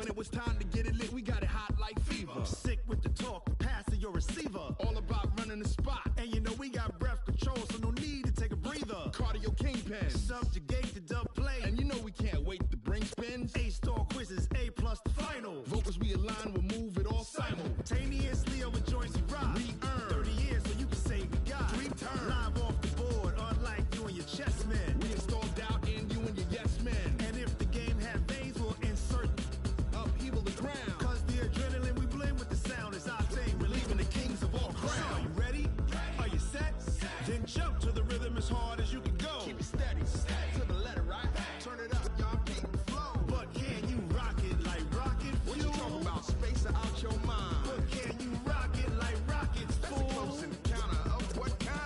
When it was time to get it lit, we got it hot like fever. Sick with the talk, the pass to your receiver. All about running the spot. And you know we got breath control, so no need to take a breather. Cardio kingpin. Subjugate the dub play. And you know we can't wait to bring spins. A-star quizzes, A+ the final. Vocals we align, we'll move it all simultaneously over joints we rock. We earn 30 years so you can say we got 3 turns. Live off the board, unlike you and your chess men. We install doubt in you and your yes men. And if the game had veins, we'll insert upheaval the ground. Cause the adrenaline we blend with the sound is our thing. We're leaving the kings of all crowns. So are you ready? Are you set? Then jump to the rhythm as hard as you can go. Keep it steady, to the letter, right? Turn it up, y'all keep the flow. But can you rock it like rocket fuel? What you talking about? Space out your mind. But can you rock it like rockets, That's fool? a close encounter of what kind?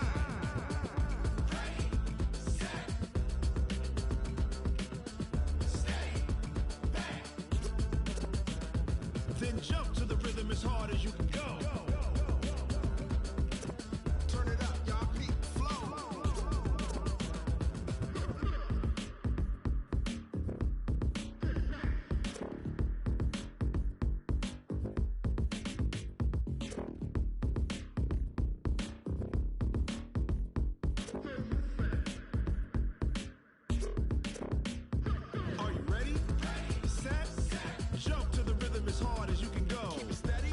Then jump to the rhythm as hard as you can go. Turn it up, y'all keep the flow. Are you ready? Set? Jump to the rhythm as hard as you can go. Keep it steady,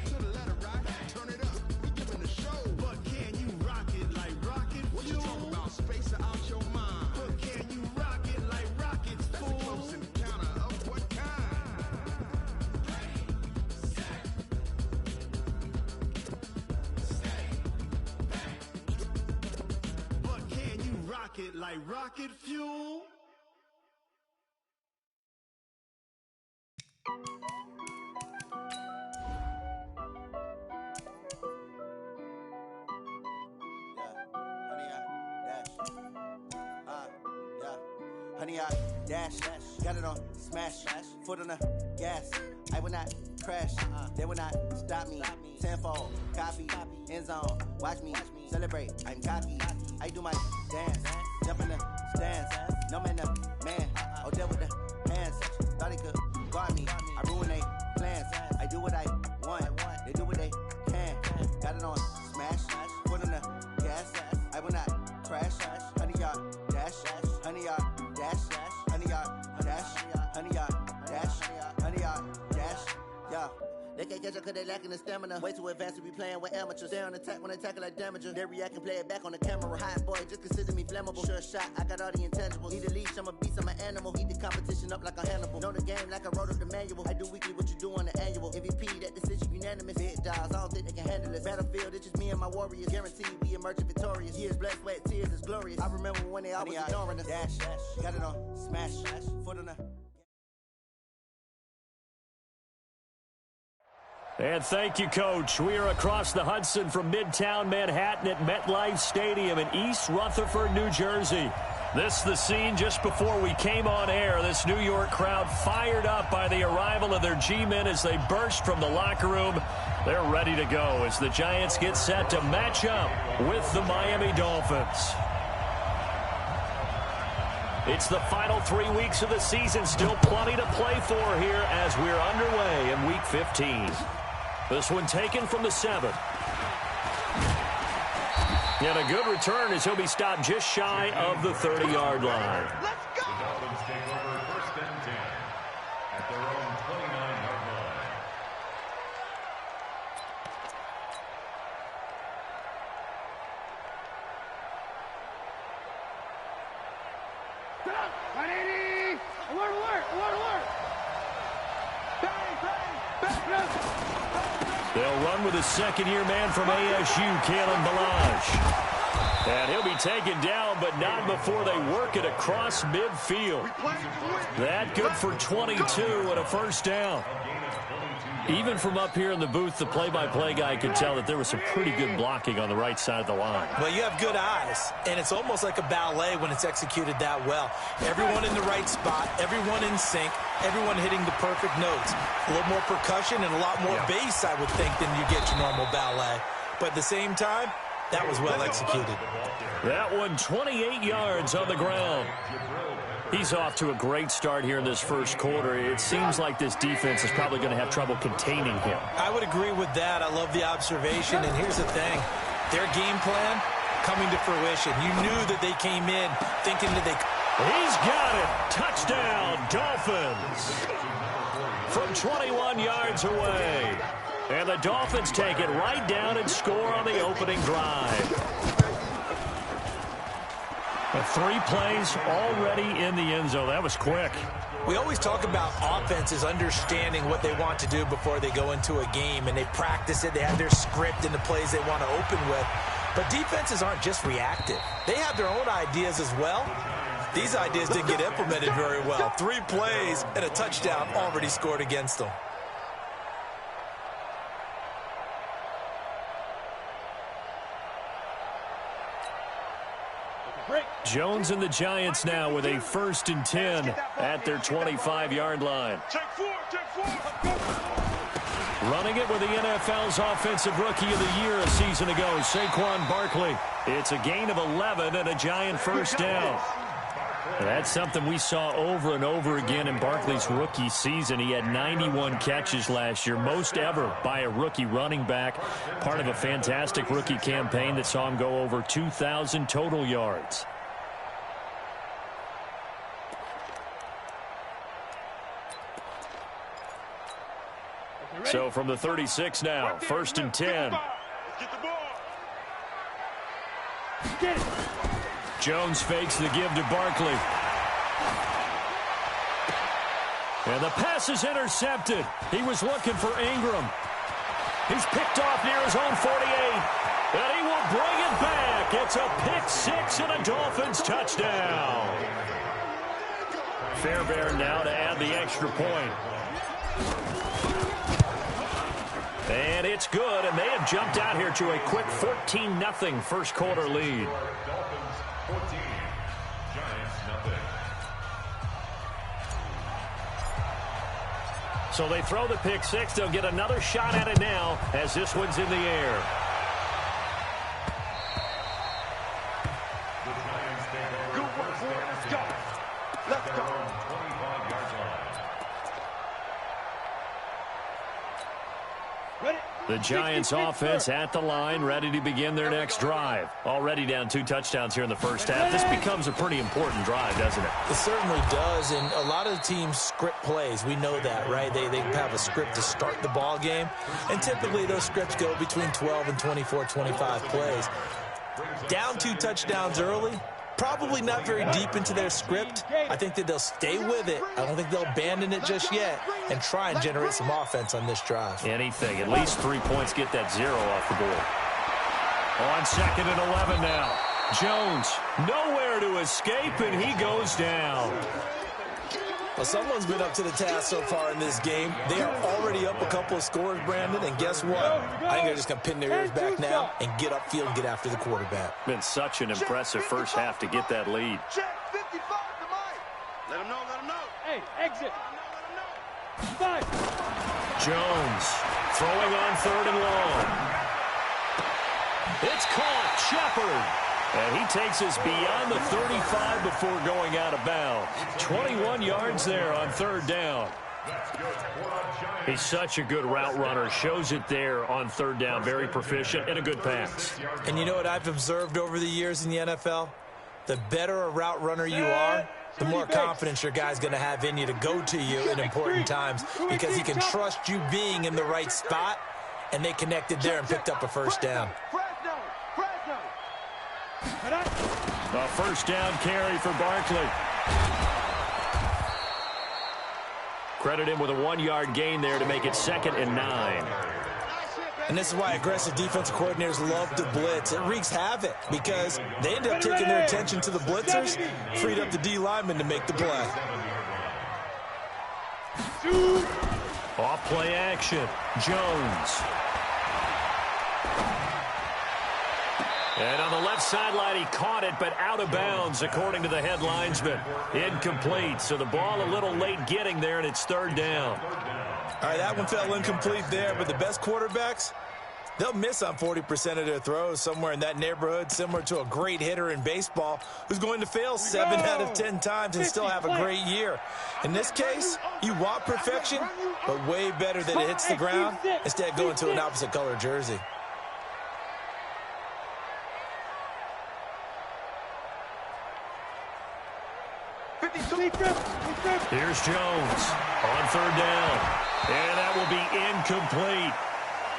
to the letter, right? Turn it up, we giving the show. But can you rock it like rocket What you fuel? talking about? Space out your mind. But can you rock it like rockets, That's a fool? close encounter of what kind? But can you rock it like rocket fuel? Honey, I dash, got it on smash, foot on the gas. I will not crash, they will not stop me. Tenfold, copy, end zone, watch me celebrate. I'm cocky, I do my dance, jump in the stands. No man, man, oh there with the hands. Thought he could guard me, I ruin they plans. I do what I want, they do what they can. Got it on smash, foot on the gas. I will not crash, honey, y'all dash, honey, y'all dash, honey, y'all dash, honey, y'all dash, honey, y'all dash, yeah. They can't catch up cause they lacking the stamina. Way too advanced to be playing with amateurs. Stay on attack when they tackle like damager. They react and play it back on the camera. Hot boy, just consider me flammable. Sure shot, I got all the intangibles. Need a leash, I'm a beast, I'm an animal. Eat the competition up like a Hannibal. Know the game like I wrote up the manual. I do weekly what you do on the annual. MVP, that decision unanimous. Big dogs, I don't think they can handle it. Battlefield, it's just me and my warriors. Guaranteed we emerging victorious. Years, blood, sweat, tears, is glorious. I remember when they always ignoring us. Dash, got it on smash, foot on the... And thank you, Coach. We are across the Hudson from Midtown Manhattan at MetLife Stadium in East Rutherford, New Jersey. This is the scene just before we came on air. This New York crowd fired up by the arrival of their G-men as they burst from the locker room. They're ready to go as the Giants get set to match up with the Miami Dolphins. It's the final 3 weeks of the season. Still plenty to play for here as we're underway in Week 15. This one taken from the 7. And a good return as he'll be stopped just shy of the 30-yard line. Let's go! The Dolphins take over 1st and 10 at their own 29-yard line. Set up! 180! Alert, alert, alert, alert! Bang, bang, bang, bang. They'll run with a second-year man from ASU, Kalen Ballage. And he'll be taken down, but not before they work it across midfield. That good for 22 and a first down. Even from up here in the booth, the play-by-play guy could tell that there was some pretty good blocking on the right side of the line. Well, you have good eyes, and it's almost like a ballet when it's executed that well. Everyone in the right spot, everyone in sync, everyone hitting the perfect notes. A little more percussion and a lot more bass, I would think, than you get your normal ballet. But at the same time, that was well executed. That one 28 yards on the ground. He's off to a great start here in this first quarter. It seems like this defense is probably going to have trouble containing him. I would agree with that. I love the observation. And here's the thing. Their game plan coming to fruition. You knew that they came in thinking that they... He's got it. Touchdown, Dolphins. From 21 yards away. And the Dolphins take it right down and score on the opening drive. 3 plays already in the end zone. That was quick. We always talk about offenses understanding what they want to do before they go into a game, and they practice it. They have their script and the plays they want to open with. But defenses aren't just reactive. They have their own ideas as well. These ideas didn't get implemented very well. 3 plays and a touchdown already scored against them. Jones and the Giants now with a 1st and 10 at their 25-yard line. Running it with the NFL's Offensive Rookie of the Year a season ago, Saquon Barkley. It's a gain of 11 and a Giant first down. That's something we saw over and over again in Barkley's rookie season. He had 91 catches last year, most ever by a rookie running back. Part of a fantastic rookie campaign that saw him go over 2,000 total yards. So from the 36 now, 1st and 10. Jones fakes the give to Barkley. And the pass is intercepted. He was looking for Ingram. He's picked off near his own 48. And he will bring it back. It's a pick 6 and a Dolphins touchdown. Fairbairn now to add the extra point. And it's good, and they have jumped out here to a quick 14-0 first quarter lead. Dolphins 14, Giants nothing. So they throw the pick 6. They'll get another shot at it now as this one's in the air. The Giants take over. Good work, boy. Let's go. Let's go. 25-yard line. The Giants offense at the line, ready to begin their next drive. Already down 2 touchdowns here in the first half. This becomes a pretty important drive, doesn't it? It certainly does, and a lot of the teams script plays. We know that, right? They have a script to start the ball game, and typically those scripts go between 12 and 24, 25 plays. Down 2 touchdowns early, probably not very deep into their script. I think that they'll stay with it. I don't think they'll abandon it just yet and try and generate some offense on this drive. Anything. At least 3 points, get that 0 off the board. On 2nd and 11 now. Jones, nowhere to escape, and he goes down. Well, someone's been up to the task so far in this game. They are already up a couple of scores, Brandon, and guess what? I think they're just going to pin their ears back now and get upfield and get after the quarterback. Been such an impressive first half to get that lead. Check 55 to Mike. Let him know, let him know. Hey, exit. Let him know. 5. Jones throwing on 3rd and long. It's caught. Shepard. And he takes us beyond the 35 before going out of bounds. 21 yards there on 3rd down. He's such a good route runner. Shows it there on 3rd down. Very proficient and a good pass. And you know what I've observed over the years in the NFL? The better a route runner you are, the more confidence your guy's going to have in you to go to you in important times because he can trust you being in the right spot, and they connected there and picked up a 1st down. A 1st down carry for Barkley. Credit him with a 1-yard gain there to make it 2nd and 9. And this is why aggressive defensive coordinators love to blitz. It wreaks havoc because they end up taking their attention to the blitzers, freed up the D lineman to make the play. Off play action. Jones. And on the left sideline, he caught it, but out of bounds, according to the head linesman. Incomplete, so the ball a little late getting there, and it's 3rd down. All right, that one fell incomplete there, but the best quarterbacks, They'll miss on 40% of their throws, somewhere in that neighborhood, similar to a great hitter in baseball who's going to fail 7 out of 10 times and still have a great year. In this case, you want perfection, but way better that it hits the ground instead of going to an opposite color jersey. Here's Jones on third down. And that will be incomplete.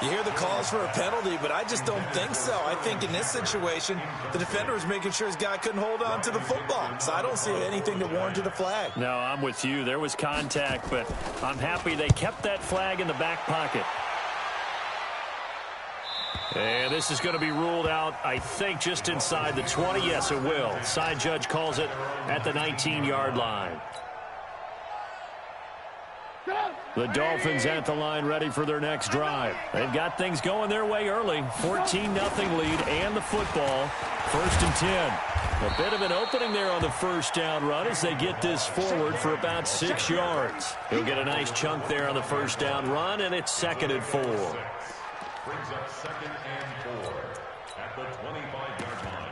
You hear the calls for a penalty, but I just don't think so. I think in this situation, the defender was making sure his guy couldn't hold on to the football. So I don't see anything that warranted a flag. No, I'm with you. There was contact, but I'm happy they kept that flag in the back pocket. And this is going to be ruled out, I think, just inside the 20. Yes, it will. Side judge calls it at the 19-yard line. The Dolphins at the line ready for their next drive. They've got things going their way early. 14-0 lead and the football. 1st and 10. A bit of an opening there on the first down run as they get this forward for about 6 yards. He'll get a nice chunk there on the first down run, and it's 2nd and 4. Brings up 2nd and 4 at the 25-yard line.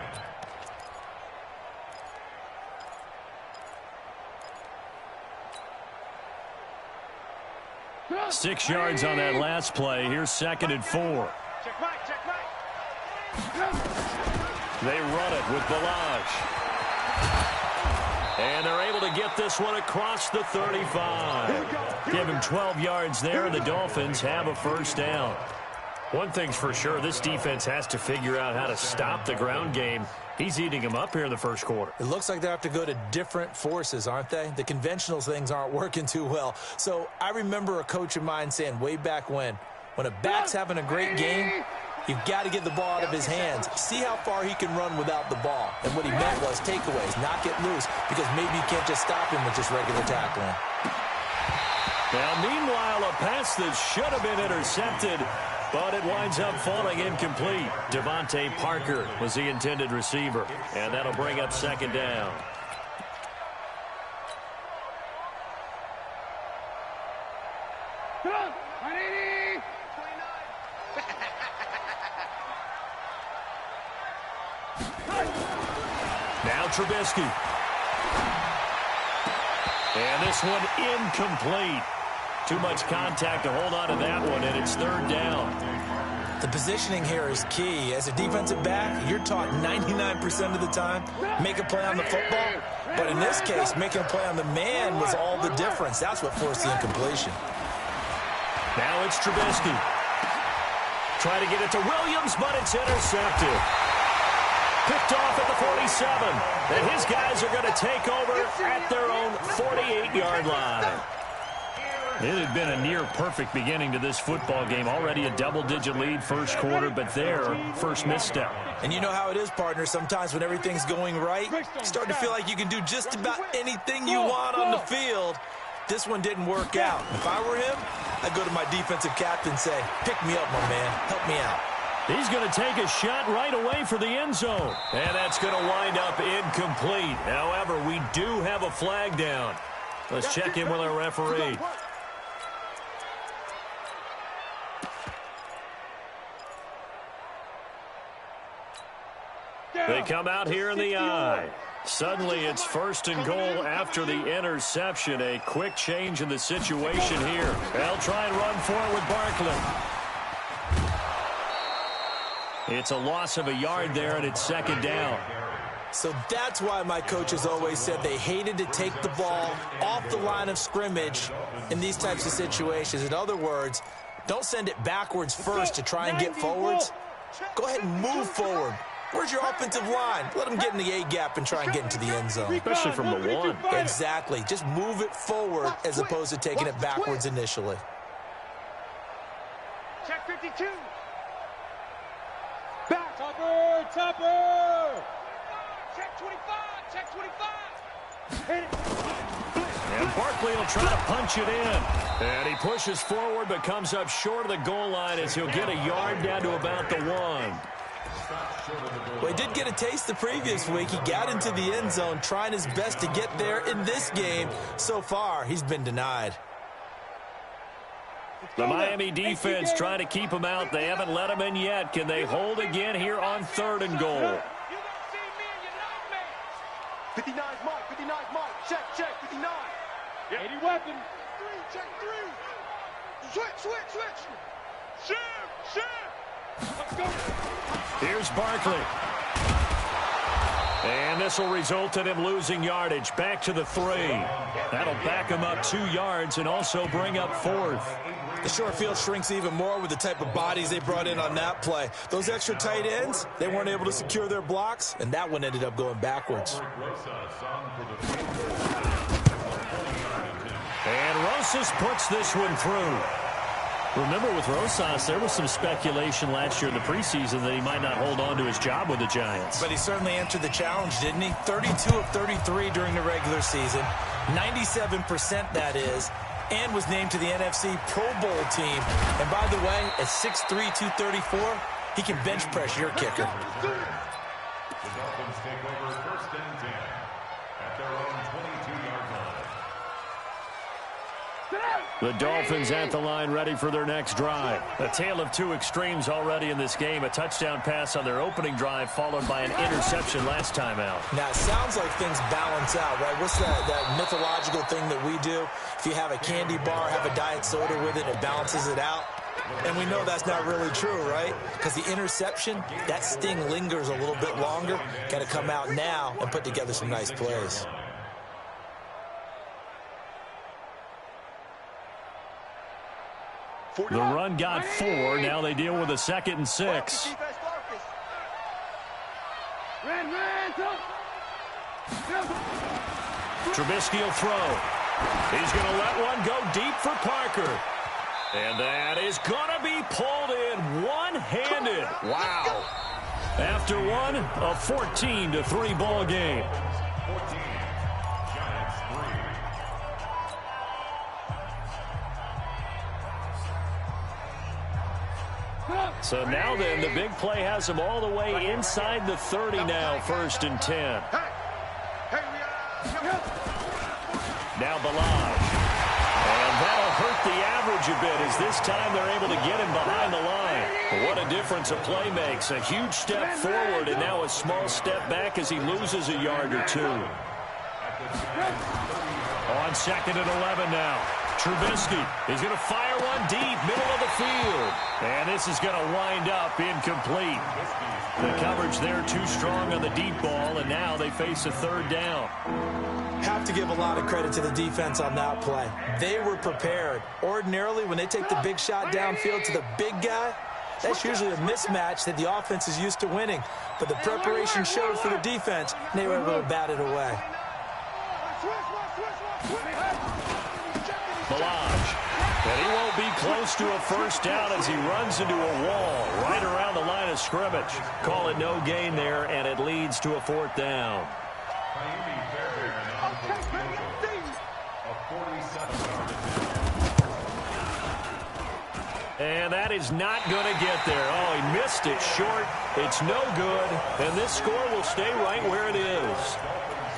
6 yards on that last play. Here's 2nd and 4. They run it with Balaj. And they're able to get this one across the 35. Give him 12 yards there, and the Dolphins have a first down. One thing's for sure, this defense has to figure out how to stop the ground game. He's eating them up here in the first quarter. It looks like they have to go to different forces, aren't they? The conventional things aren't working too well. So I remember a coach of mine saying way back when a back's having a great game, you've got to get the ball out of his hands. See how far he can run without the ball. And what he meant was takeaways, not get loose, because maybe you can't just stop him with just regular tackling. Now, meanwhile, a pass that should have been intercepted, but it winds up falling incomplete. Devontae Parker was the intended receiver, and that'll bring up 2nd down. Now Trubisky. And this one incomplete. Too much contact to hold on to that one, and it's 3rd down. The positioning here is key. As a defensive back, you're taught 99% of the time, make a play on the football. But in this case, making a play on the man was all the difference. That's what forced the incompletion. Now it's Trubisky. Try to get it to Williams, but it's intercepted. Picked off at the 47. And his guys are going to take over at their own 48-yard line. It had been a near-perfect beginning to this football game. Already a double-digit lead first quarter, but their first misstep. And you know how it is, partner. Sometimes when everything's going right, you start to feel like you can do just about anything you want on the field. This one didn't work out. If I were him, I'd go to my defensive captain and say, pick me up, my man. Help me out. He's going to take a shot right away for the end zone. And that's going to wind up incomplete. However, we do have a flag down. Let's check in with our referee. They come out here in the eye. Suddenly it's 1st and goal after the interception. A quick change in the situation here. They'll try and run for it with Barkley. It's a loss of a yard there, and it's 2nd down. So that's why my coaches always said they hated to take the ball off the line of scrimmage in these types of situations. In other words, don't send it backwards first to try and get forwards. Go ahead and move forward. Where's your offensive line? Let them get in the A-gap and try and get into the end zone. Especially from the 1. Exactly. Just move it forward as opposed to taking it backwards initially. Check 52. Back. Topper. Check 25. Check 25. Hit it. And Barkley will try to punch it in. And he pushes forward but comes up short of the goal line as he'll get a yard down to about the 1. Well, he did get a taste the previous week. He got into the end zone trying his best to get there in this game. So far, he's been denied. The Miami defense trying to keep them out. They haven't let them in yet. Can they hold again here on 3rd and goal? 59's Mike, 59's Mike. Check, 59. 80 weapon. 3, check 3. Switch. Shift. Let's go. Here's Barkley. And this will result in him losing yardage. Back to the 3. That'll back him up 2 yards and also bring up 4th. The short field shrinks even more with the type of bodies they brought in on that play. Those extra tight ends, they weren't able to secure their blocks, and that one ended up going backwards. And Rosas puts this one through. Remember, with Rosas, there was some speculation last year in the preseason that he might not hold on to his job with the Giants. But he certainly answered the challenge, didn't he? 32 of 33 during the regular season, 97% that is, and was named to the NFC Pro Bowl team. And by the way, at 6'3", 234, he can bench press your kicker. The Dolphins take over 1st and 10 at their own 22-yard line. The Dolphins at the line, ready for their next drive. A tale of 2 extremes already in this game. A touchdown pass on their opening drive, followed by an interception last time out. Now, it sounds like things balance out, right? What's that mythological thing that we do? If you have a candy bar, have a diet soda with it, it balances it out. And we know that's not really true, right? Because the interception, that sting lingers a little bit longer. Got to come out now and put together some nice plays. The run got 4. Now they deal with a 2nd and 6. Trubisky will throw. He's going to let one go deep for Parker. And that is going to be pulled in one-handed. Wow. After one, a 14-3 ball game. 14, Giants 3. So now then, the big play has him all the way inside the 30 now, 1st and 10. Now Balaj. And that'll hurt the average a bit as this time they're able to get him behind the line. But what a difference a play makes. A huge step forward and now a small step back as he loses a yard or 2. On 2nd and 11 now. Trubisky is going to fire one deep, middle of the field. And this is going to wind up incomplete. The coverage there too strong on the deep ball, and now they face a 3rd down. Have to give a lot of credit to the defense on that play. They were prepared. Ordinarily, when they take the big shot downfield to the big guy, that's usually a mismatch that the offense is used to winning. But the preparation showed for the defense, and they were able to bat it away. Balaj. And he won't be close to a 1st down as he runs into a wall right around the line of scrimmage. Call it no gain there, and it leads to a 4th down. And that is not going to get there. Oh, he missed it short. It's no good, and this score will stay right where it is.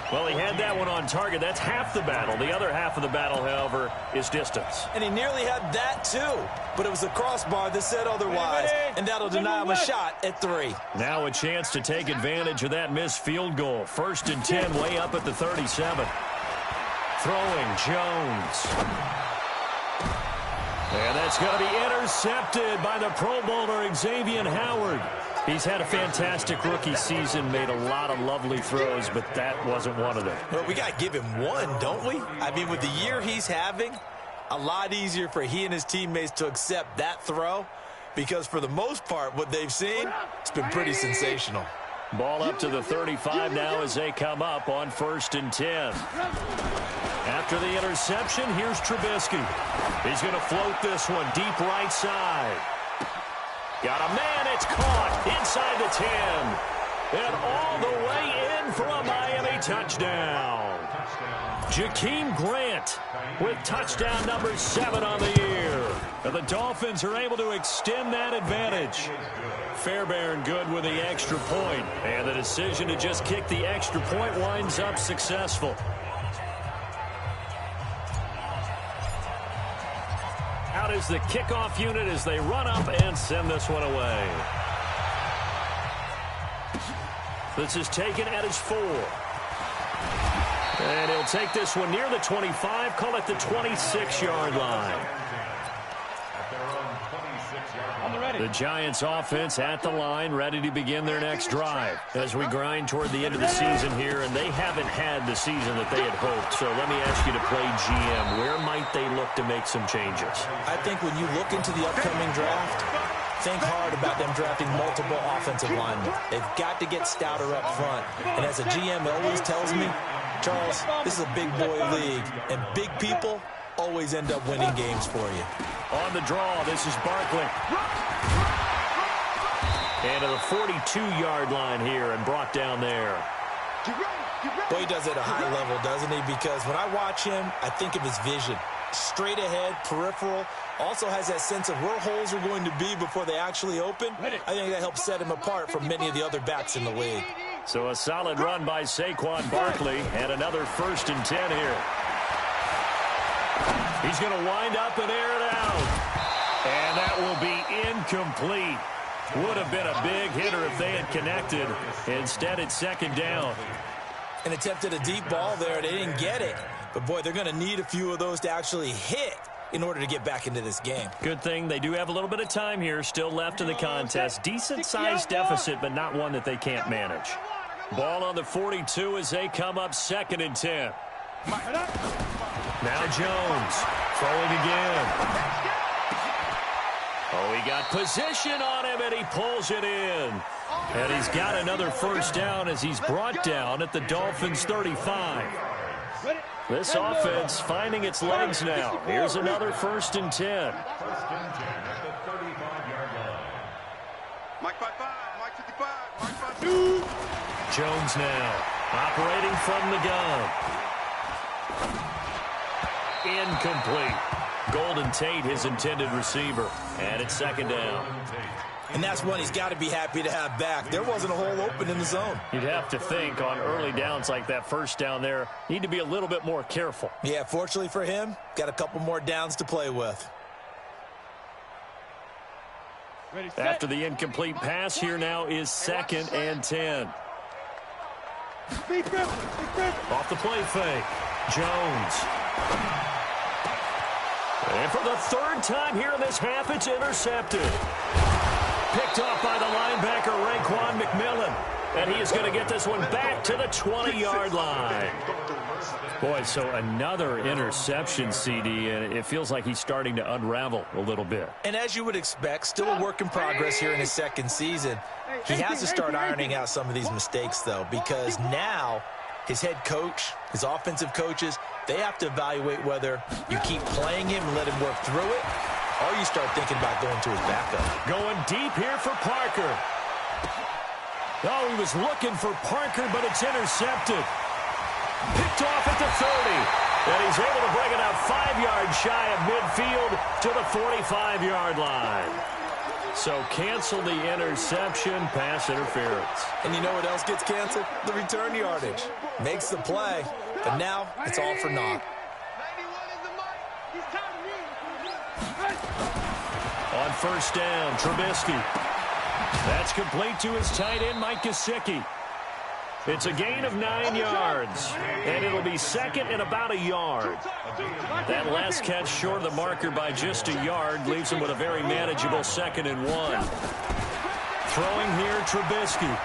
Well, he had that one on target. That's half the battle. The other half of the battle, however, is distance. And he nearly had that, too. But it was the crossbar that said otherwise. And that'll deny him a shot at 3. Now a chance to take advantage of that missed field goal. 1st and 10, way up at the 37. Throwing Jones. And that's going to be intercepted by the Pro Bowler Xavier Howard. He's had a fantastic rookie season, made a lot of lovely throws, but that wasn't one of them. Well, we got to give him one, don't we? I mean, with the year he's having, a lot easier for he and his teammates to accept that throw because for the most part, what they've seen, it's been pretty sensational. Ball up to the 35 now as they come up on 1st and 10. After the interception, here's Trubisky. He's going to float this one deep right side. Got a man, it's caught inside the 10. And all the way in for a Miami touchdown. Jakeem Grant with touchdown number 7 on the year. And the Dolphins are able to extend that advantage. Fairbairn good with the extra point. And the decision to just kick the extra point winds up successful. out as the kickoff unit as they run up and send this one away. This is taken at his 4. And he'll take this one near the 25, call it the 26-yard line. The Giants offense at the line, ready to begin their next drive as we grind toward the end of the season here, and they haven't had the season that they had hoped. So let me ask you to play GM. Where might they look to make some changes? I think when you look into the upcoming draft, think hard about them drafting multiple offensive linemen. They've got to get stouter up front. And as a GM always tells me, Charles, this is a big boy league, and big people always end up winning games for you. On the draw, this is Barkley. And to the 42-yard line here and brought down there. Boy, he does it at a high level, doesn't he? Because when I watch him, I think of his vision. Straight ahead, peripheral. Also has that sense of where holes are going to be before they actually open. I think that helps set him apart from many of the other backs in the league. So a solid run by Saquon Barkley and another 1st and 10 here. He's going to wind up and air it out. And that will be incomplete. Would have been a big hitter if they had connected. Instead, it's 2nd down. And attempted a deep ball there. They didn't get it. But, boy, they're going to need a few of those to actually hit in order to get back into this game. Good thing they do have a little bit of time here still left in the contest. Decent-sized deficit, but not one that they can't manage. Ball on the 42 as they come up 2nd and 10. Now Jones throwing again. Oh, he got position on him, and he pulls it in. And he's got another 1st down as he's brought down at the Dolphins' 35. This offense finding its legs now. Here's another 1st and 10. 1st and 10 at the 35-yard line. Mike 55, Mike 55, Mike 52. Jones now operating from the gun. Incomplete. Golden Tate, his intended receiver. And it's 2nd down. And that's one he's got to be happy to have back. There wasn't a hole open in the zone. You'd have to think on early downs like that 1st down there, need to be a little bit more careful. Yeah, fortunately for him, got a couple more downs to play with. After the incomplete pass, here now is 2nd and 10. Off the play fake. Jones. And for the 3rd time here in this half, it's intercepted. Picked off by the linebacker, Raekwon McMillan. And he is going to get this one back to the 20-yard line. Boy, so another interception, CD, and it feels like he's starting to unravel a little bit. And as you would expect, still a work in progress here in his 2nd season. He has to start ironing out some of these mistakes, though, because now his head coach, his offensive coaches, they have to evaluate whether you keep playing him and let him work through it, or you start thinking about going to his backup. Going deep here for Parker. Oh, he was looking for Parker, but it's intercepted. Picked off at the 30. And he's able to bring it out 5 yards shy of midfield to the 45-yard line. So cancel the interception, pass interference. And you know what else gets canceled? The return yardage. Makes the play, but now it's all for naught. On 1st down, Trubisky. That's complete to his tight end, Mike Gesicki. It's a gain of 9 yards, and it'll be 2nd and about a yard. That last catch short of the marker by just a yard leaves him with a very manageable 2nd and 1. Throwing here, Trubisky.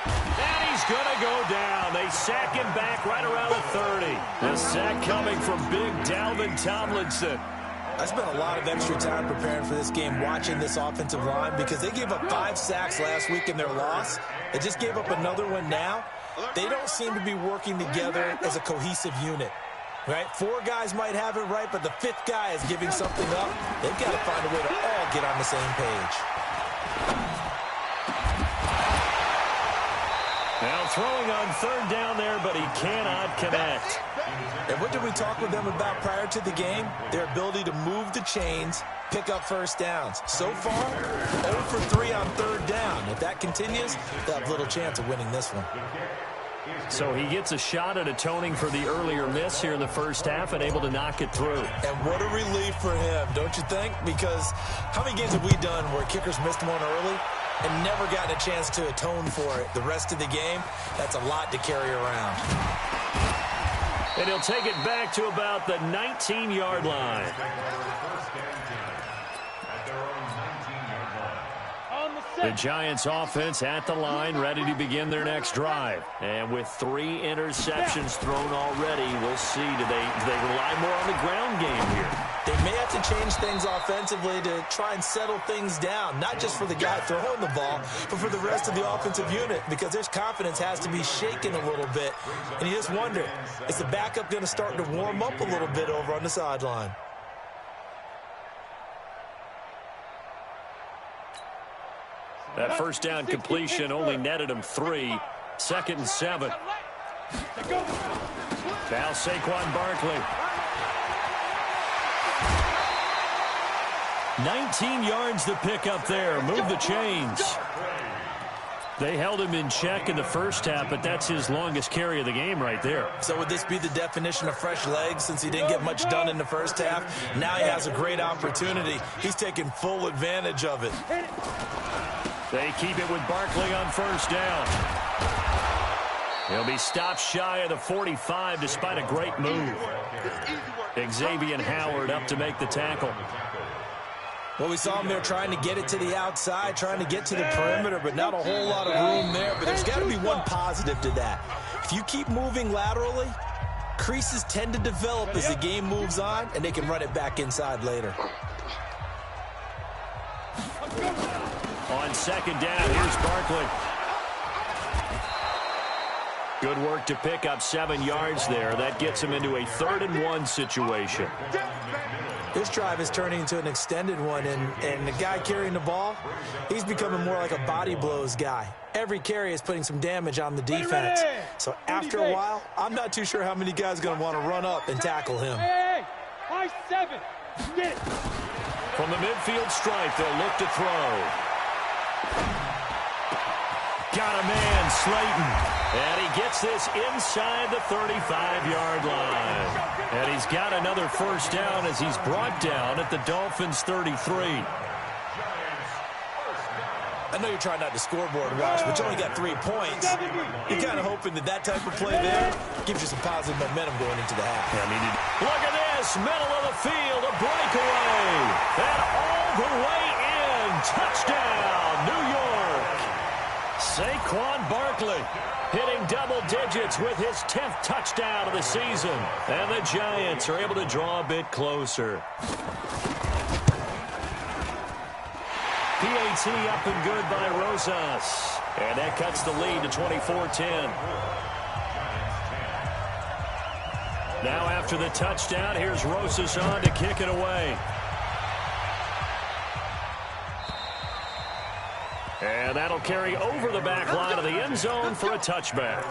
And he's going to go down. They sack him back right around the 30. The sack coming from big Dalvin Tomlinson. I spent a lot of extra time preparing for this game watching this offensive line because they gave up 5 sacks last week in their loss. They just gave up another one now. They don't seem to be working together as a cohesive unit. Right? 4 guys might have it right, but the 5th guy is giving something up. They've got to find a way to all get on the same page. Now throwing on 3rd down there, but he cannot connect. And what did we talk with them about prior to the game? Their ability to move the chains, pick up 1st downs. So far, 0 for 3 on 3rd down. If that continues, they'll have little chance of winning this one. So he gets a shot at atoning for the earlier miss here in the first half and able to knock it through. And what a relief for him, don't you think? Because how many games have we done where kickers missed one early and never gotten a chance to atone for it the rest of the game? That's a lot to carry around. And he'll take it back to about the 19-yard line. The Giants offense at the line, ready to begin their next drive. And with 3 interceptions thrown already, we'll see. Do they rely more on the ground game here? They may have to change things offensively to try and settle things down, not just for the guy throwing the ball, but for the rest of the offensive unit, because their confidence has to be shaken a little bit. And you just wonder, is the backup going to start to warm up a little bit over on the sideline? That first down completion only netted him 3. 2nd and 7. Now Saquon Barkley. 19 yards to pick up there. Move the chains. They held him in check in the first half, but that's his longest carry of the game right there. So would this be the definition of fresh legs since he didn't get much done in the first half? Now he has a great opportunity. He's taking full advantage of it. They keep it with Barkley on first down. He'll be stopped shy of the 45 despite a great move. Xavier Howard up to make the tackle. Well, we saw him there trying to get it to the outside, trying to get to the perimeter, but not a whole lot of room there. But there's got to be one positive to that. If you keep moving laterally, creases tend to develop as the game moves on, and they can run it back inside later. On second down, here's Barkley. Good work to pick up 7 yards there. That gets him into a 3rd and 1 situation. This drive is turning into an extended one, and the guy carrying the ball, he's becoming more like a body blows guy. Every carry is putting some damage on the defense. So after a while, I'm not too sure how many guys are going to want to run up and tackle him. High 7. Get it. From the midfield stripe, they'll look to throw. Got a man, Slayton. And he gets this inside the 35-yard line. And he's got another first down as he's brought down at the Dolphins' 33. I know you're trying not to scoreboard watch, but you only got 3 points. You're kind of hoping that that type of play there gives you some positive momentum going into the half. Look at this, middle of the field, a breakaway. And all the way in, touchdown, New York. Saquon Barkley hitting double digits with his 10th touchdown of the season. And the Giants are able to draw a bit closer. PAT up and good by Rosas. And that cuts the lead to 24-10. Now after the touchdown, here's Rosas on to kick it away. And that'll carry over the back line of the end zone for a touchback.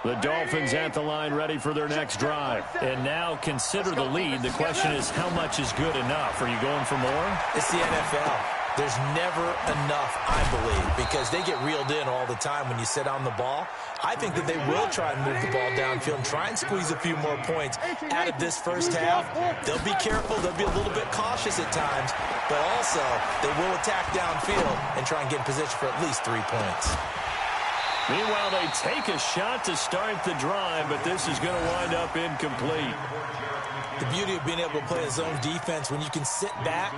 The Dolphins at the line ready for their next drive. And now consider the lead. The question is, how much is good enough? Are you going for more? It's the NFL. There's never enough, I believe, because they get reeled in all the time when you sit on the ball. I think that they will try and move the ball downfield and try and squeeze a few more points out of this first half. They'll be careful. They'll be a little bit cautious at times, but also they will attack downfield and try and get in position for at least 3 points. Meanwhile, they take a shot to start the drive, but this is going to wind up incomplete. The beauty of being able to play a zone defense, when you can sit back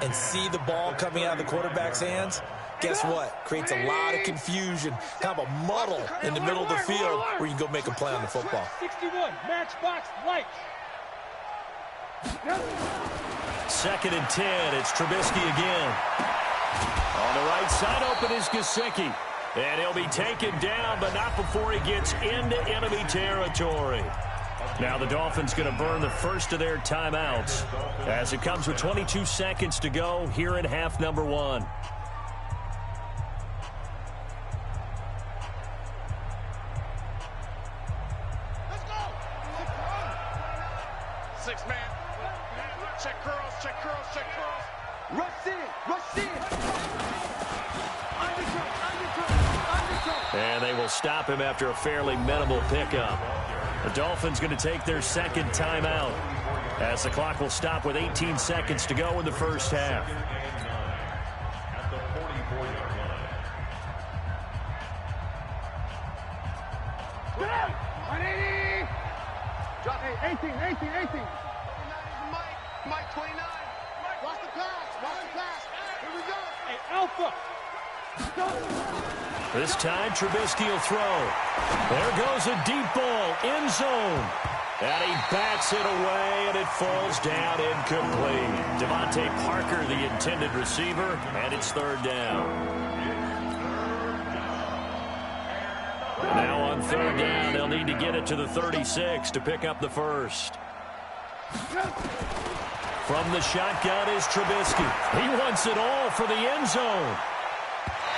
and see the ball coming out of the quarterback's hands, guess what? Creates a lot of confusion, kind of a muddle in the middle of the field where you can go make a play on the football. 61, matchbox light. 2nd and 10, it's Trubisky again. On the right side, open is Gesicki. And he'll be taken down, but not before he gets into enemy territory. Now the Dolphins going to burn the first of their timeouts as it comes with 22 seconds to go here in half number 1. 6 man. Check curls, check curls, check curls. Rush in, rush in. And they will stop him after a fairly minimal pickup. The Dolphins going to take their second timeout as the clock will stop with 18 seconds to go in the first half. At the 44-yard line. 180. Drop 18. Mike 29. Watch the pass. Here we go. Hey, Alpha. This time, Trubisky will throw. There goes a deep ball, end zone. And he bats it away, and it falls down incomplete. Devontae Parker, the intended receiver, and it's third down. Now on third down, they'll need to get it to the 36 to pick up the first. From the shotgun is Trubisky. He wants it all for the end zone.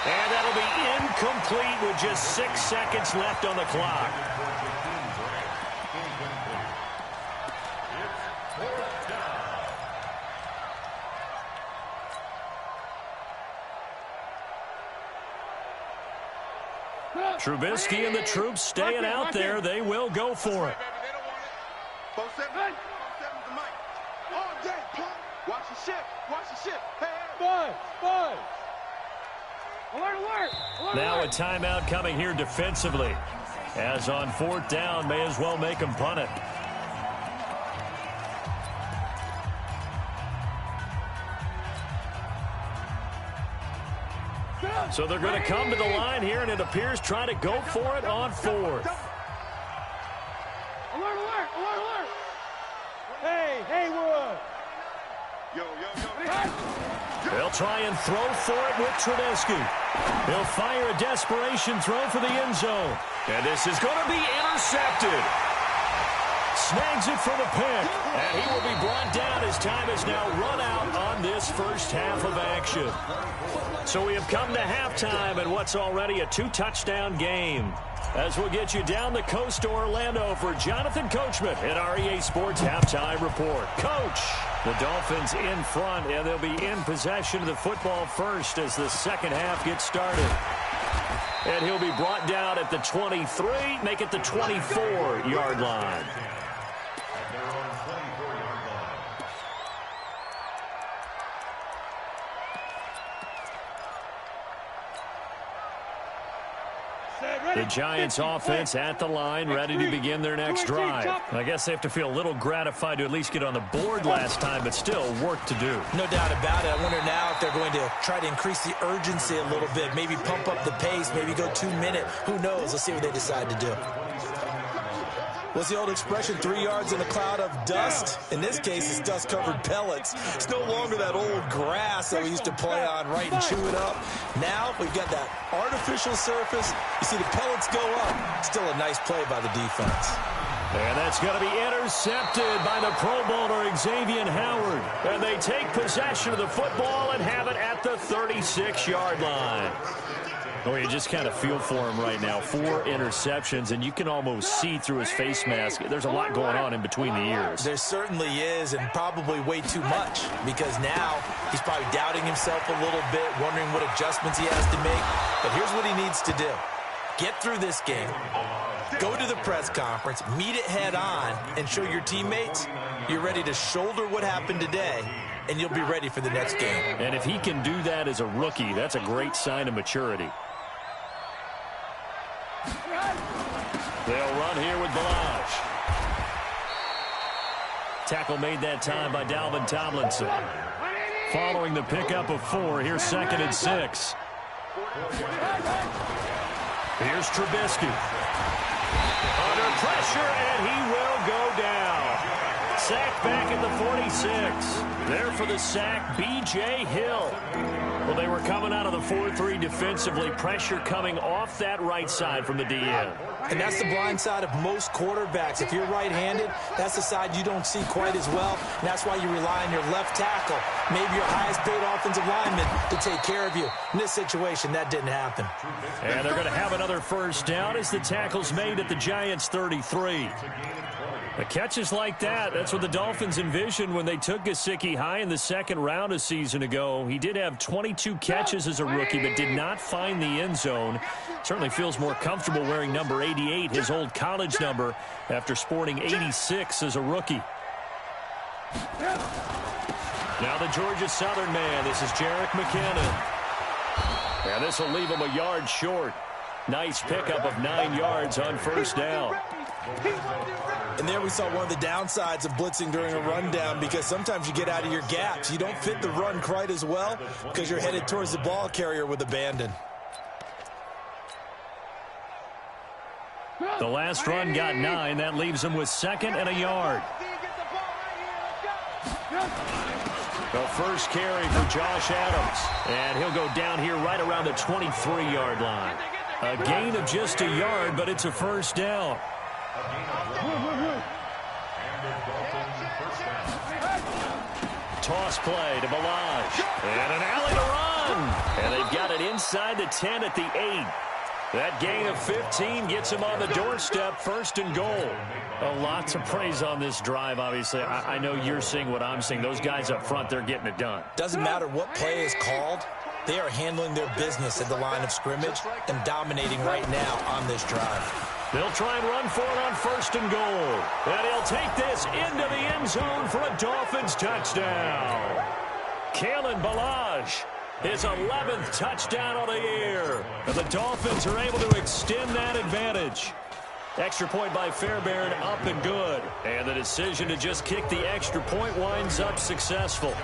And that'll be incomplete with just 6 seconds left on the clock. Trubisky and the troops staying out there. They will go for it. Watch the ship. Watch the ship. Hey. Buzz. Alert. Now a timeout coming here defensively. As on fourth down, may as well make them punt it. So they're going to come to the line here, and it appears trying to go for it on fourth. Alert. Hey, Haywood. Yo. They'll try and throw for it with Trubisky. He'll fire a desperation throw for the end zone. And this is going to be intercepted. Snags it for the pick. And he will be brought down as time has now run out on this first half of action. So we have come to halftime in what's already a 2-touchdown game. As we'll get you down the coast to Orlando for Jonathan Coachman at our EA Sports Halftime Report. Coach, the Dolphins in front, and they'll be in possession of the football first as the second half gets started. And he'll be brought down at the 23, make it the 24-yard line. The Giants offense at the line, ready to begin their next drive. I guess they have to feel a little gratified to at least get on the board last time, but still work to do. No doubt about it. I wonder now if they're going to try to increase the urgency a little bit, maybe pump up the pace, maybe go 2-minute. Who knows? Let's see what they decide to do. What's the old expression, 3 yards in a cloud of dust? In this case, it's dust-covered pellets. It's no longer that old grass that we used to play on, right, and chew it up. Now we've got that artificial surface. You see the pellets go up. Still a nice play by the defense. And that's going to be intercepted by the Pro Bowler, Xavier Howard. And they take possession of the football and have it at the 36-yard line. Oh, you just kind of feel for him right now. 4 interceptions, and you can almost see through his face mask. There's a lot going on in between the ears. There certainly is, and probably way too much, because now he's probably doubting himself a little bit, wondering what adjustments he has to make. But here's what he needs to do. Get through this game, go to the press conference, meet it head on, and show your teammates you're ready to shoulder what happened today, and you'll be ready for the next game. And if he can do that as a rookie, that's a great sign of maturity. They'll run here with Balazs. Tackle made that time by Dalvin Tomlinson. Following the pickup of 4, here's 2nd and 6. Here's Trubisky. Under pressure, and he will go down. Sacked back at the 46. There for the sack, B.J. Hill. Well, they were coming out of the 4-3 defensively. Pressure coming off that right side from the DN. And that's the blind side of most quarterbacks. If you're right-handed, that's the side you don't see quite as well. And that's why you rely on your left tackle, maybe your highest-paid offensive lineman, to take care of you. In this situation, that didn't happen. And they're going to have another first down as the tackle's made at the Giants' 33. The catches like that, that's what the Dolphins envisioned when they took Gesicki high in the second round a season ago. He did have 22 catches as a rookie, but did not find the end zone. Certainly feels more comfortable wearing number 88, his old college number, after sporting 86 as a rookie. Now the Georgia Southern man, this is Jerick McKinnon. And this will leave him a yard short. Nice pickup of 9 yards on first down. And there we saw one of the downsides of blitzing during a rundown, because sometimes you get out of your gaps. You don't fit the run quite as well because you're headed towards the ball carrier with abandon. The last run got 9. That leaves him with 2nd and a yard. The first carry for Josh Adams. And he'll go down here right around the 23-yard line. A gain of just a yard, but it's a first down. Toss play to Balaj. And an alley to run. And they've got it inside the 10 at the 8. That gain of 15 gets him on the doorstep, 1st and goal. Lots of praise on this drive, obviously. I know you're seeing what I'm seeing. Those guys up front, they're getting it done. Doesn't matter what play is called. They are handling their business at the line of scrimmage and dominating right now on this drive. They'll try and run for it on 1st and goal. And he'll take this into the end zone for a Dolphins touchdown. Kalen Balaj, his 11th touchdown of the year. And the Dolphins are able to extend that advantage. Extra point by Fairbairn, up and good. And the decision to just kick the extra point winds up successful.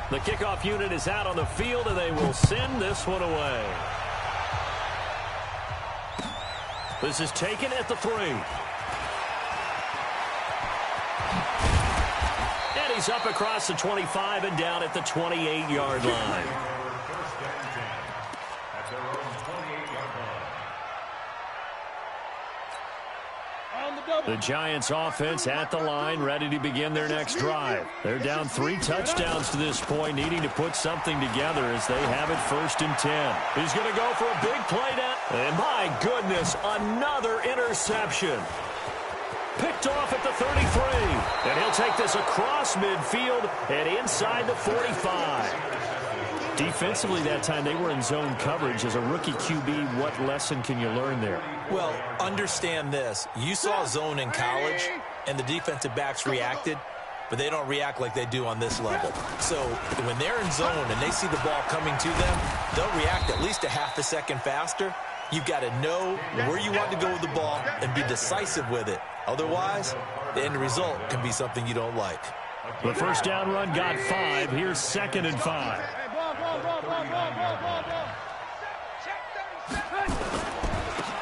The kickoff unit is out on the field, and they will send this one away. This is taken at the 3. And he's up across the 25 and down at the 28-yard line. The Giants offense at the line, ready to begin their next drive. They're down 3 touchdowns to this point, needing to put something together as they have it 1st and 10. He's going to go for a big play down. And my goodness, another interception. Picked off at the 33. And he'll take this across midfield and inside the 45. Defensively that time, they were in zone coverage. As a rookie QB, what lesson can you learn there? Well, understand this. You saw zone in college, and the defensive backs reacted, but they don't react like they do on this level. So when they're in zone and they see the ball coming to them, they'll react at least a half a second faster. You've got to know where you want to go with the ball and be decisive with it. Otherwise, the end result can be something you don't like. The first down run got 5. Here's 2nd and 5.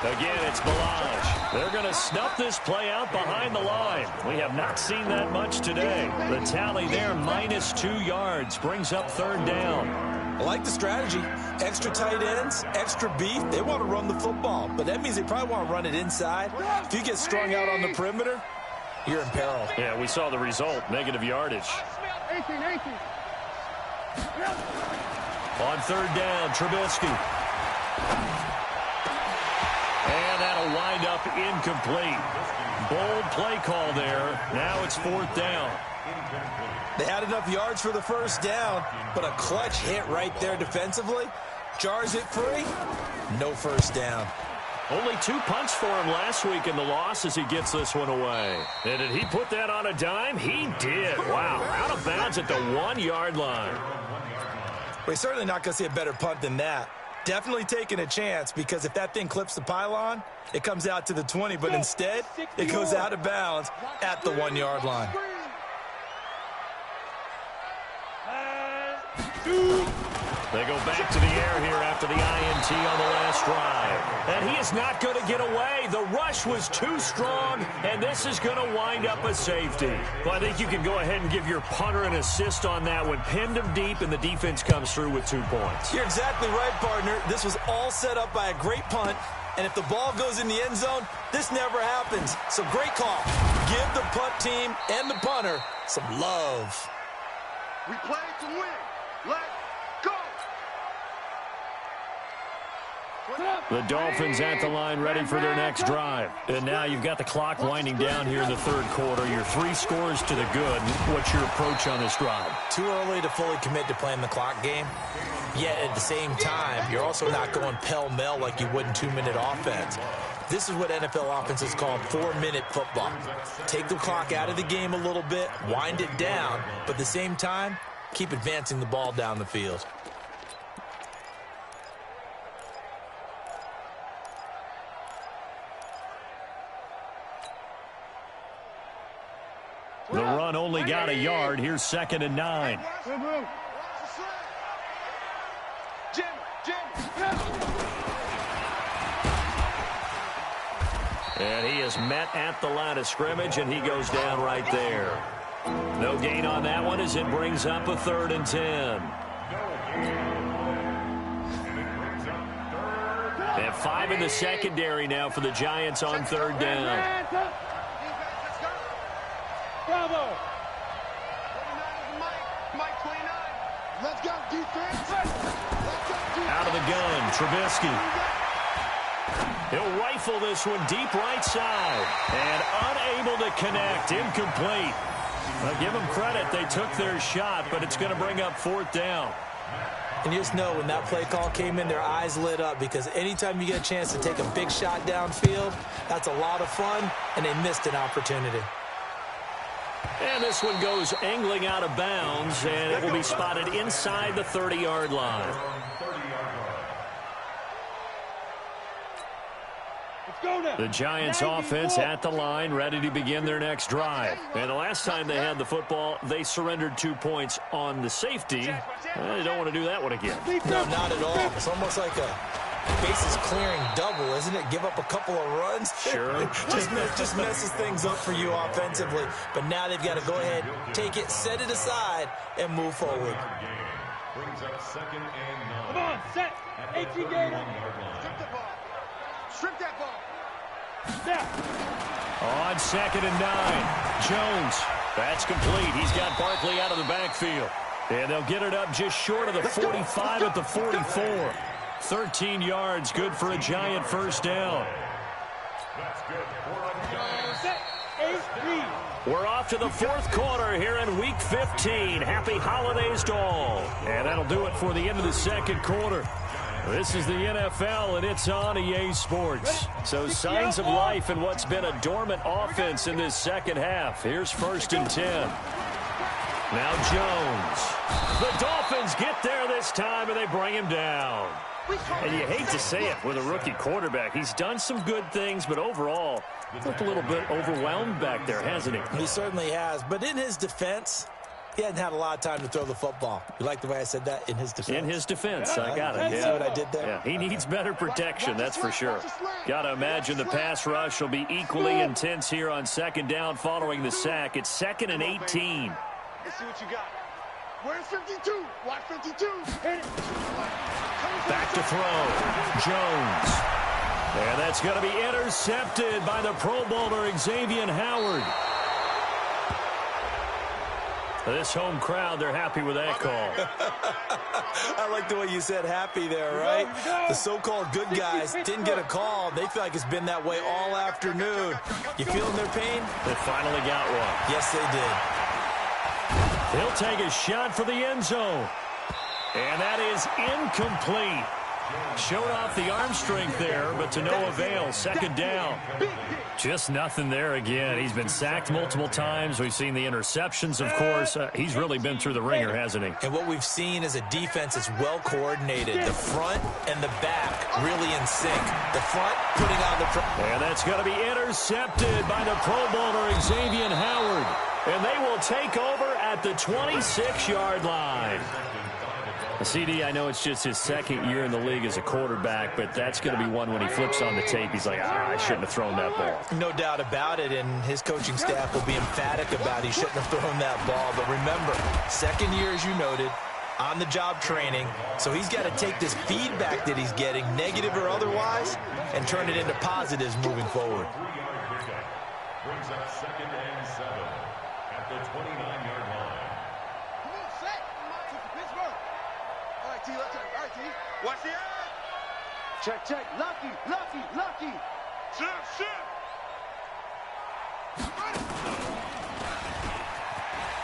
Again, it's Balaj. They're going to snuff this play out behind the line. We have not seen that much today. The tally there, -2 yards, brings up 3rd down. I like the strategy. Extra tight ends, extra beef. They want to run the football, but that means they probably want to run it inside. If you get strung out on the perimeter, you're in peril. Yeah, we saw the result, negative yardage. 18. On 3rd down, Trubisky. And that'll wind up incomplete. Bold play call there. Now it's 4th down. They had enough yards for the first down, but a clutch hit right there defensively. Jars it free. No first down. Only 2 punts for him last week in the loss as he gets this one away. And did he put that on a dime? He did. Wow. Out of bounds at the 1-yard line. We're certainly not going to see a better punt than that. Definitely taking a chance, because if that thing clips the pylon, it comes out to the 20, but instead it goes out of bounds at the 1-yard line. They go back to the air here after the INT on the last drive. And he is not going to get away. The rush was too strong, and this is going to wind up a safety. Well, I think you can go ahead and give your punter an assist on that one. Pinned him deep, and the defense comes through with 2 points. You're exactly right, partner. This was all set up by a great punt, and if the ball goes in the end zone, this never happens. So great call. Give the punt team and the punter some love. We play to win. Let's go. The Dolphins at the line ready for their next drive. And now you've got the clock winding down here in the third quarter. You're 3 scores to the good. What's your approach on this drive? Too early to fully commit to playing the clock game. Yet at the same time, you're also not going pell-mell like you would in 2-minute offense. This is what NFL offenses call 4-minute football. Take the clock out of the game a little bit, wind it down, but at the same time, keep advancing the ball down the field. The run only got a yard. Here's 2nd and 9. And he is met at the line of scrimmage, and he goes down right there. No gain on that one as it brings up a 3rd and 10. And 5 in the secondary now for the Giants on 3rd down. Bravo. Mike 29. Let's go, defense. Out of the gun, Trubisky. He'll rifle this one deep right side. And unable to connect. Incomplete. I'll give them credit. They took their shot, but it's going to bring up 4th down. And you just know when that play call came in, their eyes lit up, because anytime you get a chance to take a big shot downfield, that's a lot of fun, and they missed an opportunity. And this one goes angling out of bounds, and it will be spotted inside the 30-yard line. The Giants offense at the line, ready to begin their next drive. And the last time they had the football, they surrendered 2 points on the safety. They don't want to do that one again. No, not at all. It's almost like a bases clearing double, isn't it? Give up a couple of runs. Sure. just messes things up for you offensively. But now they've got to go ahead, take it, set it aside, and move forward. Brings up 2nd and 9. Come on, set. 18 gainer. Strip the ball. Strip that ball. On 2nd and 9, Jones. That's complete. He's got Barkley out of the backfield. And they'll get it up just short of the 45 at the 44. 13 yards, good for a Giant first down. That's good for a Giant. We're off to the 4th quarter here in Week 15. Happy holidays to all. And that'll do it for the end of the 2nd quarter. This is the NFL, and it's on EA Sports. So signs of life in what's been a dormant offense in this second half. Here's 1st and 10. Now Jones. The Dolphins get there this time, and they bring him down. And you hate to say it with a rookie quarterback. He's done some good things, but overall, looked a little bit overwhelmed back there, hasn't he? He certainly has. But in his defense, he hadn't had a lot of time to throw the football. You like the way I said that? In his defense. In his defense. I got it. Yeah. See what I did there? Yeah, he needs better protection, that's for sure. Got to imagine the pass rush will be equally intense here on 2nd down following the sack. It's 2nd and 18. Let's see what you got. Where's 52? Watch 52. Hit it. Back to throw. Jones. And that's going to be intercepted by the Pro Bowler Xavier Howard. This home crowd, they're happy with that call. I like the way you said happy there, right? The so-called good guys didn't get a call. They feel like it's been that way all afternoon. You feeling their pain? They finally got one. Yes, they did. He'll take a shot for the end zone. And that is incomplete. Showed off the arm strength there, but to no avail. 2nd down. Just nothing there again. He's been sacked multiple times. We've seen the interceptions, of course. He's really been through the ringer, hasn't he? And what we've seen is a defense that's well coordinated. The front and the back really in sync. The front putting on the... And that's going to be intercepted by the Pro Bowler Xavier Howard. And they will take over at the 26-yard line. CD, I know it's just his 2nd year in the league as a quarterback, but that's going to be one when he flips on the tape. He's like, I shouldn't have thrown that ball. No doubt about it, and his coaching staff will be emphatic about he shouldn't have thrown that ball. But remember, 2nd year, as you noted, on-the-job training. So he's got to take this feedback that he's getting, negative or otherwise, and turn it into positives moving forward. Brings up 2nd and 7 at the 29-yard line. Come on, set. Pittsburgh. All right, T, let's go. All right, T. Watch the edge. Check, check. Lucky, lucky, lucky. Shift, shift.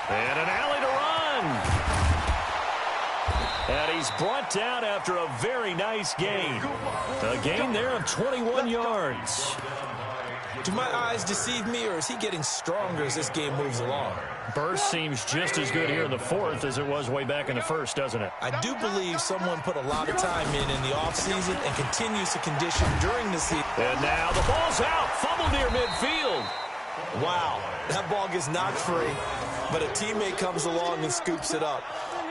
And an alley to run. And he's brought down after a very nice gain. A gain there of 21 yards. Do my eyes deceive me, or is he getting stronger as this game moves along? Burst seems just as good here in the fourth as it was way back in the first, doesn't it? I do believe someone put a lot of time in the offseason and continues to condition during the season. And now the ball's out. Fumbled near midfield. Wow, that ball gets knocked free, but a teammate comes along and scoops it up.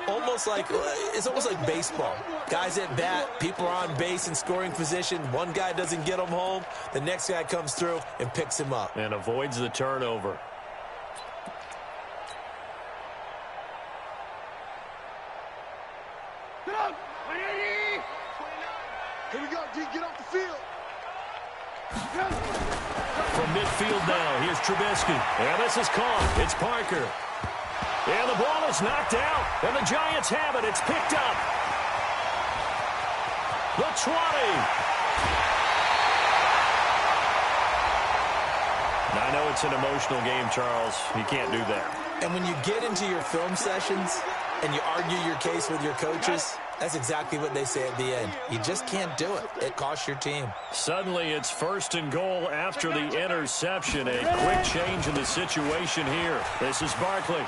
It's almost like baseball. Guys at bat, people are on base in scoring position. One guy doesn't get him home. The next guy comes through and picks him up. And avoids the turnover. Get up! 180! Here we go, D. Get off the field. From midfield now, here's Trubisky. And this is caught. It's Parker. And the ball is knocked out. And the Giants have it. It's picked up. The 20. Now, I know it's an emotional game, Charles. You can't do that. And when you get into your film sessions and you argue your case with your coaches, that's exactly what they say at the end. You just can't do it. It costs your team. Suddenly, it's 1st and goal after the interception. A quick change in the situation here. This is Barkley.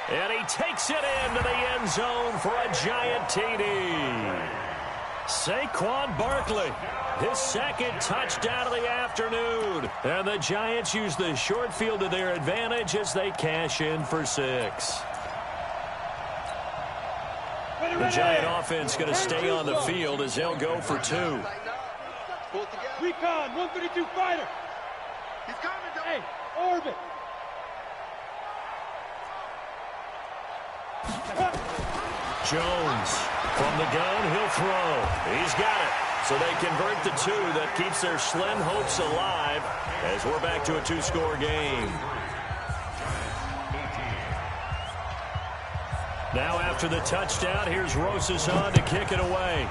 And he takes it into the end zone for a giant TD. Saquon Barkley, his second touchdown of the afternoon. And the Giants use the short field to their advantage as they cash in for 6. The Giant offense going to stay on the field as they'll go for 2. Recon, 132 fighter. He's coming, though. Hey, orbit. Jones from the gun, he'll throw. He's got it. So they convert the 2. That keeps their slim hopes alive as we're back to a 2-score game. Now after the touchdown, here's Rosas on to kick it away.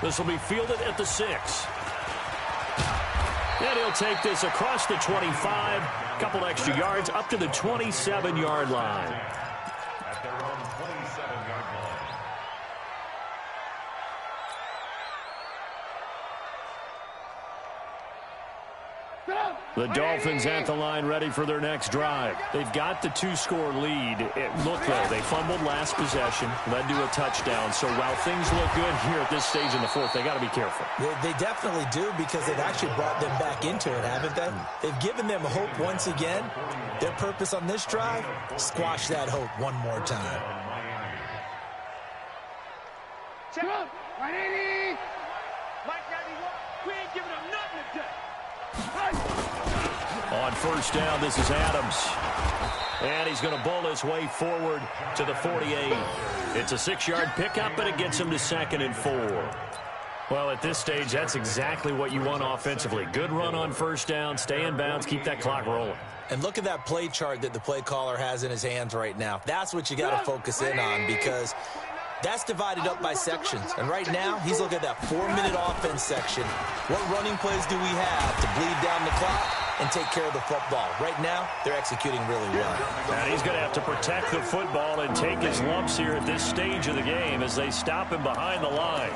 This will be fielded at the 6. And he'll take this across the 25. Couple extra yards up to the 27-yard line. At their own 27-yard line. The Dolphins at the line ready for their next drive. They've got the 2-score lead. It looked though they fumbled last possession, led to a touchdown. So while things look good here at this stage in the fourth, they got to be careful. They definitely do, because they've actually brought them back into it, haven't they? They've given them hope once again. Their purpose on this drive, squash that hope one more time. Check up. 180. Mike 91. We ain't giving up nothing today. On first down, this is Adams. And he's going to bowl his way forward to the 48. It's a 6-yard pickup, but it gets him to 2nd and 4. Well, at this stage, that's exactly what you want offensively. Good run on first down, stay in bounds, keep that clock rolling. And look at that play chart that the play caller has in his hands right now. That's what you got to focus in on, because that's divided up by sections. And right now, he's looking at that 4-minute offense section. What running plays do we have to bleed down the clock and take care of the football? Right now, they're executing really well. And he's going to have to protect the football and take his lumps here at this stage of the game as they stop him behind the line.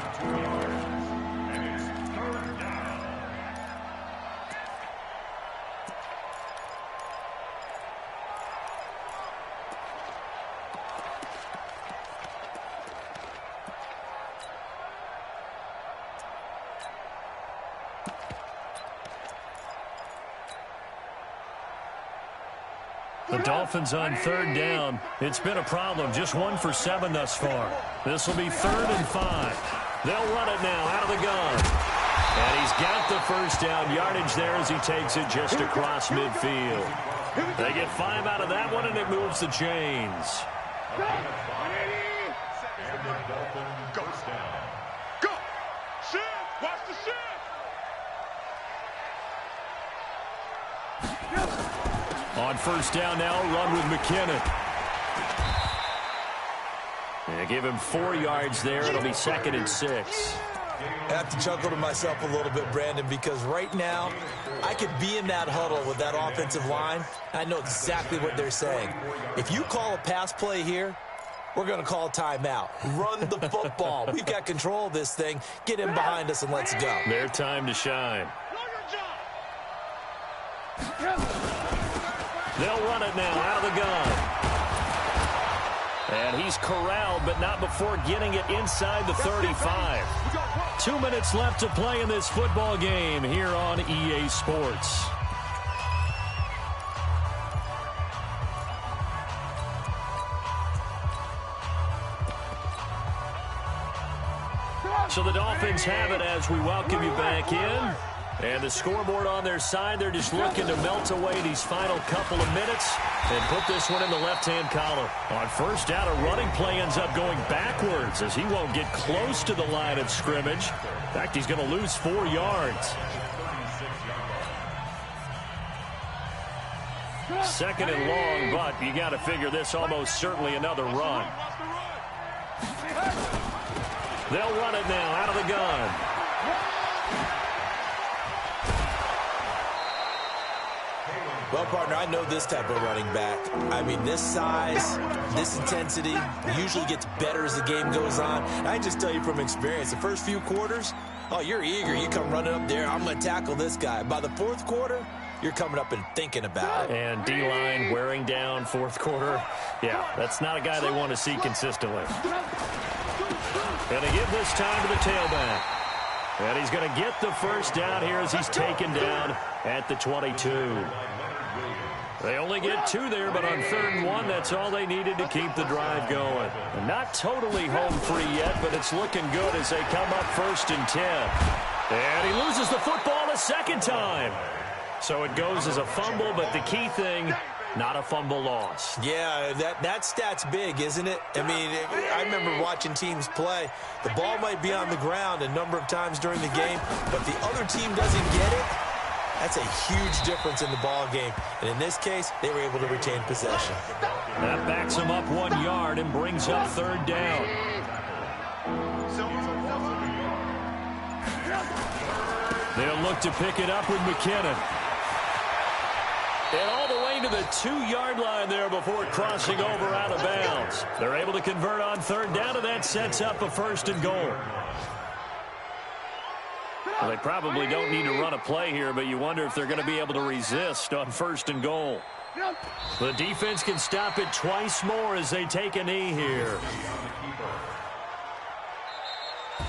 The Dolphins on 3rd down. It's been a problem. Just 1 for 7 thus far. This will be 3rd and 5. They'll run it now out of the gun. And he's got the first down yardage there as he takes it just across midfield. They get 5 out of that one, and it moves the chains. And the Dolphins goes down. Go. Shift. Watch the shift. On first down now, run with McKinnon. Yeah, give him 4 yards there. It'll be 2nd and 6. I have to chuckle to myself a little bit, Brandon, because right now I could be in that huddle with that offensive line. I know exactly what they're saying. If you call a pass play here, we're going to call a timeout. Run the football. We've got control of this thing. Get in behind us and let's go. Their time to shine. They'll run it now out of the gun. And he's corralled, but not before getting it inside the 35. 2 minutes left to play in this football game here on EA Sports. So the Dolphins have it as we welcome you back in. And the scoreboard on their side, they're just looking to melt away these final couple of minutes and put this one in the left-hand column. On first down, a running play ends up going backwards as he won't get close to the line of scrimmage. In fact, he's going to lose 4 yards. 2nd and long, but you got to figure this almost certainly another run. They'll run it now out of the gun. Well, partner, I know this type of running back. I mean, this size, this intensity usually gets better as the game goes on. And I just tell you from experience, the first few quarters, oh, you're eager. You come running up there, I'm going to tackle this guy. By the 4th quarter, you're coming up and thinking about it. And D-line wearing down 4th quarter. Yeah, that's not a guy they want to see consistently. And they give this time to the tailback. And he's going to get the first down here as he's taken down at the 22. They only get 2 there, but on 3rd and 1, that's all they needed to keep the drive going. And not totally home free yet, but it's looking good as they come up 1st and 10. And he loses the football a 2nd time. So it goes as a fumble, but the key thing, not a fumble loss. Yeah, that stat's big, isn't it? I mean, I remember watching teams play. The ball might be on the ground a number of times during the game, but the other team doesn't get it. That's a huge difference in the ball game. And in this case, they were able to retain possession. That backs them up 1 yard and brings up 3rd down. They'll look to pick it up with McKinnon. And all the way to the 2-yard line there before crossing over out of bounds. They're able to convert on 3rd down, and that sets up a 1st and goal. Well, they probably don't need to run a play here, but you wonder if they're going to be able to resist on 1st and goal. The defense can stop it twice more as they take a knee here.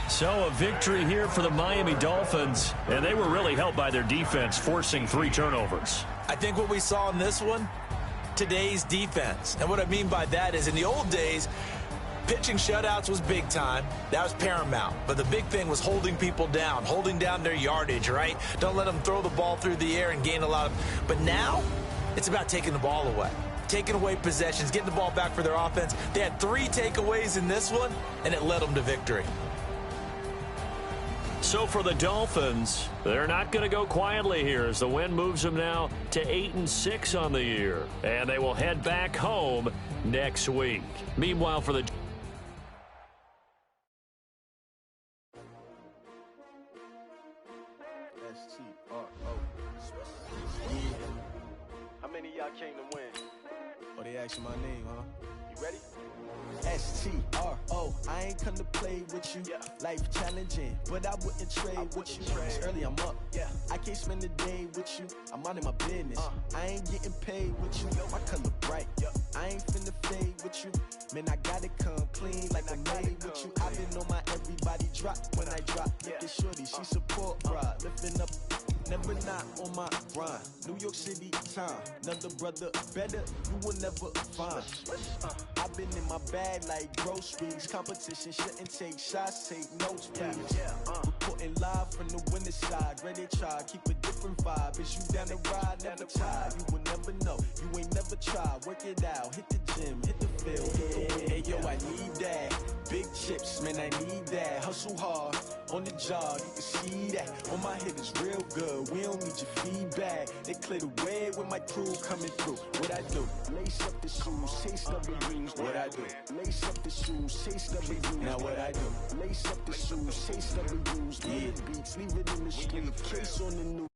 So a victory here for the Miami Dolphins, and they were really helped by their defense, forcing 3 turnovers. I think what we saw in this one, today's defense. And what I mean by that is in the old days, pitching shutouts was big time. That was paramount. But the big thing was holding people down, holding down their yardage, right? Don't let them throw the ball through the air and gain a lot of... But now, it's about taking the ball away. Taking away possessions, getting the ball back for their offense. They had 3 takeaways in this one, and it led them to victory. So for the Dolphins, they're not going to go quietly here as the win moves them now to 8-6 on the year. And they will head back home next week. Meanwhile, for the... How many of y'all came to win? Oh, they asking my name, huh? You ready? S-T-R-O, I ain't come to play with you. Life challenging, but I wouldn't trade with you. It's early, I'm up. I can't spend the day with you. I'm out of my business. I ain't getting paid with you. My color bright. I ain't finna fade with you. Man, I gotta come clean like I'm made with you. I've been on my everybody drop when I drop. Look at shorty, she support bra. Lifting up, never not on my grind. New York City time, another brother better, you will never find. I've been in my bag like groceries. Competition shouldn't take shots, take notes, please. Reporting live from the winter side. Ready to try, keep a different vibe. Is you down the ride, never tired. You will never know, you ain't never tried. Work it out, hit the gym, hit the field. Hey yo, I need that. Big chips, man, I need that. Hustle hard, on the job, you can see that. On my head is real good, we don't need your feedback. They clear the way with my crew coming through. What I do? Lace up the shoes, chase W's. What I do? Lace up the shoes, chase W's. Now what I do? Lace up the shoes, chase W's. Yeah, beats, leave it in the street, case on the new.